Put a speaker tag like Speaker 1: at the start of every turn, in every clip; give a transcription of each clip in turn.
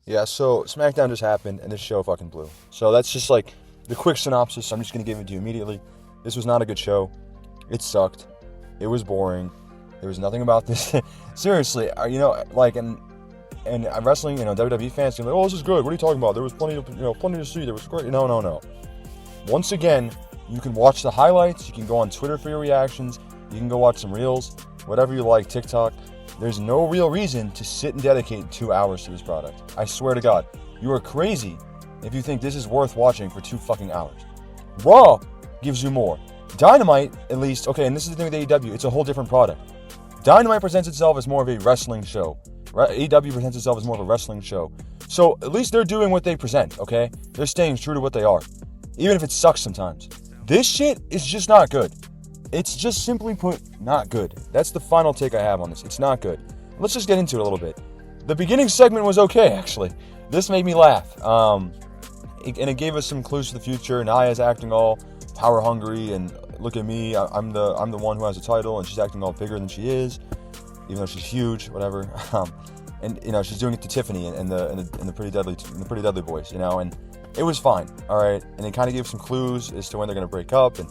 Speaker 1: Yeah, so Smackdown just happened, and this show fucking blew. So that's just like the quick synopsis. I'm just gonna give it to you immediately. This was not a good show. It sucked. It was boring. There was nothing about this. Seriously, and wrestling, WWE fans can be like, oh, this is good. What are you talking about? There was plenty to see. There was great. No. Once again, you can watch the highlights. You can go on Twitter for your reactions. You can go watch some reels, whatever you like, TikTok. There's no real reason to sit and dedicate 2 hours to this product. I swear to God, you are crazy if you think this is worth watching for 2 fucking hours. Raw gives you more. Dynamite, at least, okay, and this is the thing with AEW, it's a whole different product. Dynamite presents itself as more of a wrestling show. AEW presents itself as more of a wrestling show. So at least they're doing what they present, okay? They're staying true to what they are, even if it sucks sometimes. This shit is just not good. It's just simply put, not good. That's the final take I have on this. It's not good. Let's just get into it a little bit. The beginning segment was okay, actually. This made me laugh. And it gave us some clues to the future. Naya's acting all power hungry, and look at me, I'm the one who has a title, and she's acting all bigger than she is, even though she's huge, whatever. And she's doing it to Tiffany and the Pretty Deadly Boys, and it was fine, all right. And it kind of gave some clues as to when they're gonna break up, and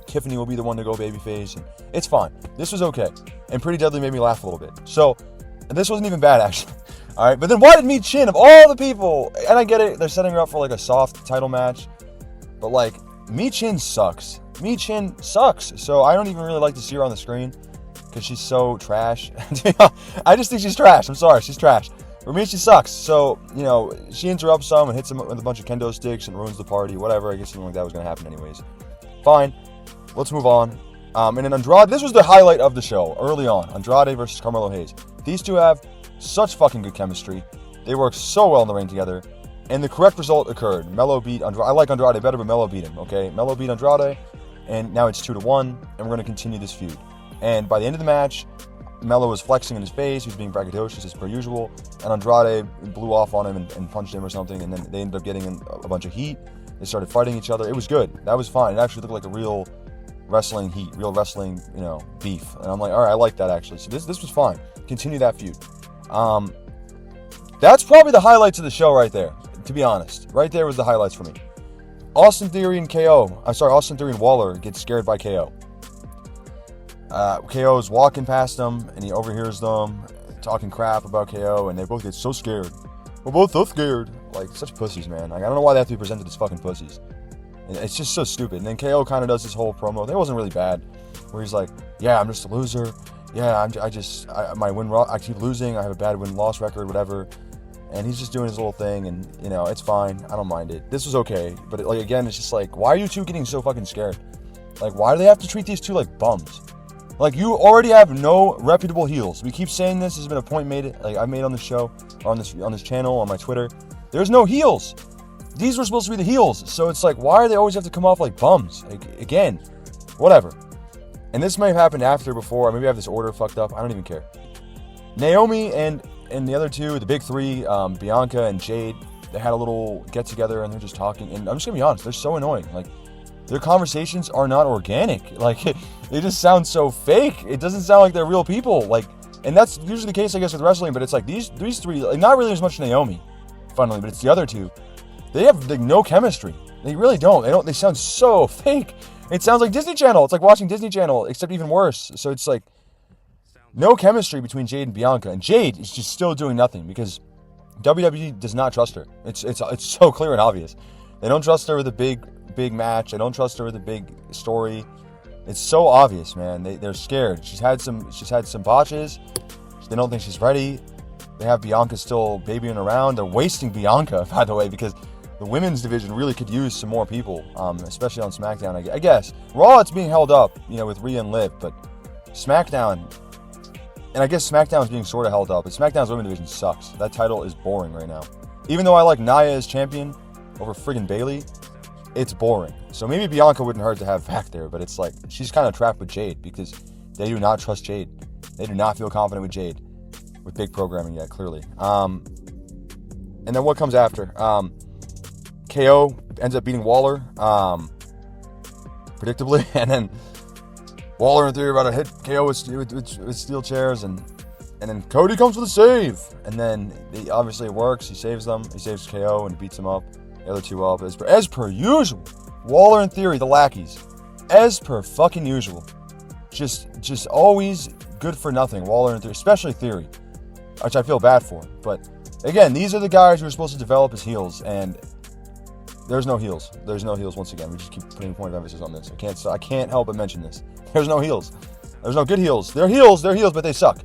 Speaker 1: Tiffany will be the one to go babyface, and it's fine. This was okay, and Pretty Deadly made me laugh a little bit. So this wasn't even bad, actually. All right, but then why did Mi Chin, of all the people, and I get it, they're setting her up for like a soft title match, but like Mi Chin sucks. Mi Chin sucks. So I don't even really like to see her on the screen because she's so trash. I just think she's trash. I'm sorry, she's trash. For me, she sucks. So, she interrupts some and hits him with a bunch of kendo sticks and ruins the party, whatever. I guess something like that was going to happen anyways. Fine. Let's move on. And then Andrade, this was the highlight of the show early on. Andrade versus Carmelo Hayes. These two have such fucking good chemistry. They work so well in the ring together. And the correct result occurred. Melo beat Andrade. I like Andrade better, but Melo beat him, okay? Melo beat Andrade, and now it's 2-1, and we're going to continue this feud. And by the end of the match, Melo was flexing in his face. He was being braggadocious as per usual. And Andrade blew off on him and punched him or something. And then they ended up getting a bunch of heat. They started fighting each other. It was good. That was fine. It actually looked like a real wrestling heat, real wrestling, beef. And I'm like, all right, I like that actually. So this was fine. Continue that feud. That's probably the highlights of the show right there, to be honest. Right there was the highlights for me. Austin Theory and Waller get scared by KO. KO is walking past them, and he overhears them talking crap about KO, and they both get so scared. We're both so scared. Like, such pussies, man. Like, I don't know why they have to be presented as fucking pussies. And it's just so stupid. And then KO kind of does this whole promo. That wasn't really bad. Where he's like, yeah, I'm just a loser. Yeah, I keep losing. I have a bad win-loss record, whatever. And he's just doing his little thing, and, it's fine. I don't mind it. This was okay. But, again, it's just like, why are you two getting so fucking scared? Like, why do they have to treat these two like bums? Like, you already have no reputable heels. We keep saying this. Has been a point I made on the show, or on this channel, on my Twitter. There's no heels. These were supposed to be the heels. So it's like, why do they always have to come off like bums? Like, again, whatever. And this may have happened after, before. Maybe I have this order fucked up. I don't even care. Naomi and the other two, the big three, Bianca and Jade, they had a little get together and they're just talking. And I'm just gonna be honest, they're so annoying. Like, their conversations are not organic. Like, they just sound so fake. It doesn't sound like they're real people. Like, and that's usually the case, I guess, with wrestling. But it's like these three, like, not really as much Naomi, funnily, but it's the other two. They have like no chemistry. They really don't. They sound so fake. It sounds like Disney Channel. It's like watching Disney Channel, except even worse. So it's like no chemistry between Jade and Bianca, and Jade is just still doing nothing because WWE does not trust her. It's so clear and obvious. They don't trust her with a big match. They don't trust her with a big story. It's so obvious, man. They're scared. She's had some botches. They don't think she's ready. They have Bianca still babying around. They're wasting Bianca, by the way, because the women's division really could use some more people, especially on SmackDown, I guess. Raw, it's being held up, with Rhea and Liv, but SmackDown, and I guess SmackDown is being sort of held up, but SmackDown's women's division sucks. That title is boring right now. Even though I like Nia as champion over friggin' Bayley, it's boring. So maybe Bianca wouldn't hurt to have back there, but it's like, she's kind of trapped with Jade because they do not trust Jade. They do not feel confident with Jade, with big programming yet, clearly. And then what comes after? KO ends up beating Waller, predictably, and then Waller and Theory about to hit KO with steel chairs, and And then Cody comes for the save. And then obviously it works. He saves them. He saves KO and beats him up. The other two up. As per usual. Waller and Theory, the lackeys. As per fucking usual. Just always good for nothing. Waller and Theory. Especially Theory. Which I feel bad for. But again, these are the guys who are supposed to develop as heels. And there's no heels. There's no heels once again. We just keep putting a point of emphasis on this. I can't help but mention this. There's no heels. There's no good heels. They're heels, but they suck.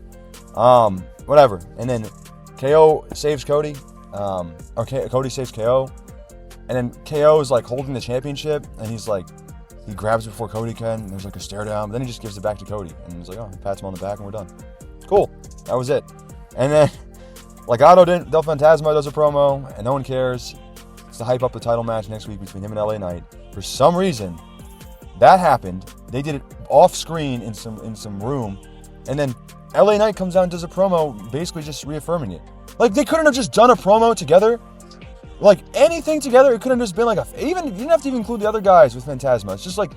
Speaker 1: Whatever. And then KO saves Cody. Cody saves KO. And then KO is like holding the championship, and he's like, he grabs it before Cody can, and there's like a stare down, but then he just gives it back to Cody. And he's like, oh, he pats him on the back, and we're done. Cool. That was it. And then Legado Del Fantasma does a promo, and no one cares. It's to hype up the title match next week between him and LA Knight. For some reason, that happened. They did it off screen in some room, and then LA Knight comes out and does a promo, basically just reaffirming it. Like, they couldn't have just done a promo together. Like, anything together. It could have just been like you didn't have to even include the other guys with Phantasma. It's just like,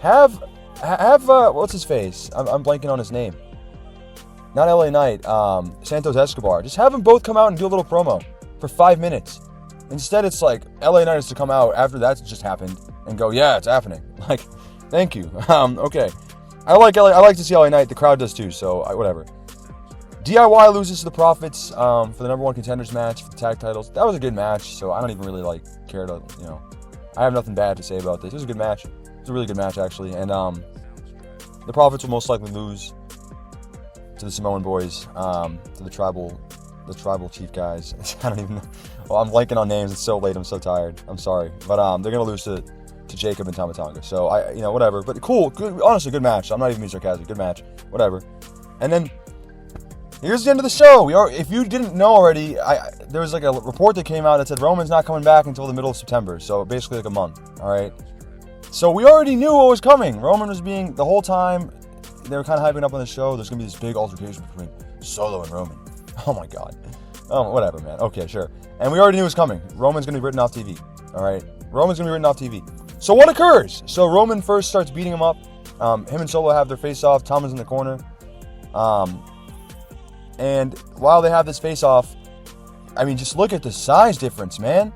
Speaker 1: have what's his face? I'm blanking on his name. Not LA Knight, Santos Escobar. Just have them both come out and do a little promo for 5 minutes. Instead, it's like LA Knight is to come out after that's just happened and go, yeah, it's happening. Like, thank you. Okay. I like to see LA Knight. The crowd does too, so whatever. DIY loses to the Profits for the number one contenders match for the tag titles. That was a good match, so I don't even really care to, I have nothing bad to say about this. It was a good match. It was a really good match, actually. And the Profits will most likely lose to the Samoan boys, to the tribal chief guys. I don't even know. Well, I'm blanking on names. It's so late. I'm so tired. I'm sorry. But they're going to lose to Jacob and Tama Tonga. So, whatever. But cool. Good, honestly, good match. I'm not even being sarcastic. Good match. Whatever. And then, here's the end of the show. If you didn't know already, there was like a report that came out that said Roman's not coming back until the middle of September. So, basically like a month. All right? So, we already knew what was coming. Roman was being, the whole time, they were kind of hyping up on the show. There's going to be this big altercation between Solo and Roman. Oh, my God. Oh, whatever, man. Okay, sure. And we already knew it was coming. Roman's going to be written off TV. All right? Roman's going to be written off TV. So what occurs? So Roman first starts beating him up. Him and Solo have their face-off. Tama's in the corner. And while they have this face-off, just look at the size difference, man.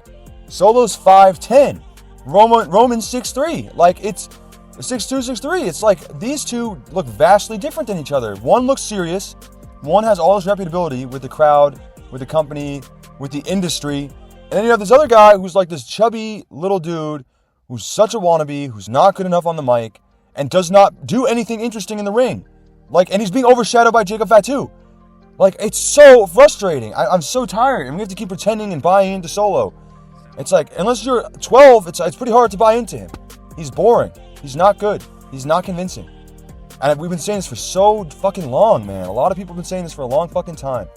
Speaker 1: Solo's 5'10". Roman's 6'3". Like, it's 6'2", 6'3". It's like these two look vastly different than each other. One looks serious. One has all this reputability with the crowd, with the company, with the industry. And then you have this other guy who's like this chubby little dude who's such a wannabe, who's not good enough on the mic, and does not do anything interesting in the ring. And he's being overshadowed by Jacob Fatu. It's so frustrating. I'm so tired, and we have to keep pretending and buying into Solo. It's like, unless you're 12, it's pretty hard to buy into him. He's boring. He's not good. He's not convincing. And we've been saying this for so fucking long, man. A lot of people have been saying this for a long fucking time.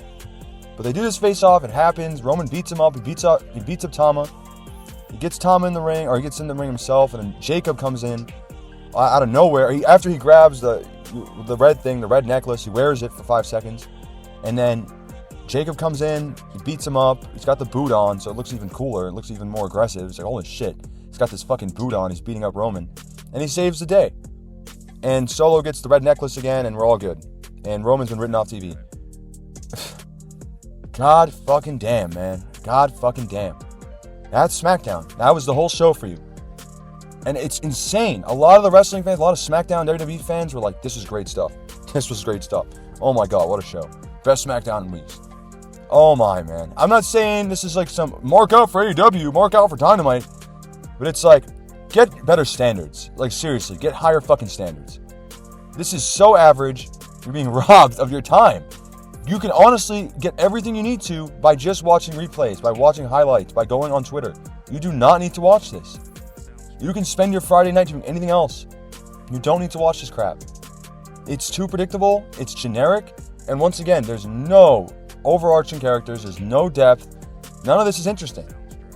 Speaker 1: But they do this face-off. It happens. Roman beats him up. He beats up Tama. He gets Tama in the ring, or he gets in the ring himself, and then Jacob comes in out of nowhere. After he grabs the red thing, the red necklace, he wears it for 5 seconds. And then Jacob comes in, he beats him up. He's got the boot on, so it looks even cooler. It looks even more aggressive. It's like, holy shit. He's got this fucking boot on. He's beating up Roman. And he saves the day. And Solo gets the red necklace again, and we're all good. And Roman's been written off TV. God fucking damn, man. God fucking damn. That's Smackdown. That was the whole show for you. And it's insane. A lot of the wrestling fans, a lot of Smackdown WWE fans were like, this is great stuff. This was great stuff. Oh my God, what a show. Best Smackdown in weeks. Oh my, man. I'm not saying this is like some mark out for AEW, mark out for Dynamite. But it's like, get better standards. Like, seriously, get higher fucking standards. This is so average. You're being robbed of your time. You can honestly get everything you need to by just watching replays, by watching highlights, by going on Twitter. You do not need to watch this. You can spend your Friday night doing anything else. You don't need to watch this crap. It's too predictable. It's generic. And once again, there's no overarching characters. There's no depth. None of this is interesting.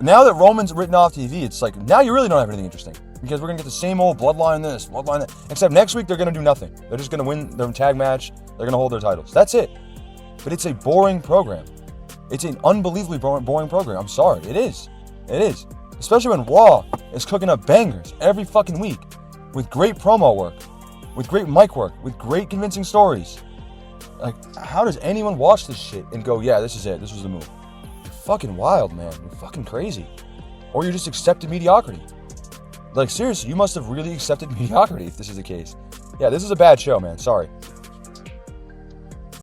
Speaker 1: Now that Roman's written off TV, it's like, now you really don't have anything interesting. Because we're going to get the same old bloodline this, bloodline that. Except next week, they're going to do nothing. They're just going to win their tag match. They're going to hold their titles. That's it. But it's a boring program. It's an unbelievably boring program. I'm sorry. It is. It is. Especially when Raw is cooking up bangers every fucking week. With great promo work. With great mic work. With great convincing stories. Like, how does anyone watch this shit and go, yeah, this is it. This was the move. You're fucking wild, man. You're fucking crazy. Or you just accepted mediocrity. Like, seriously, you must have really accepted mediocrity if this is the case. Yeah, this is a bad show, man. Sorry.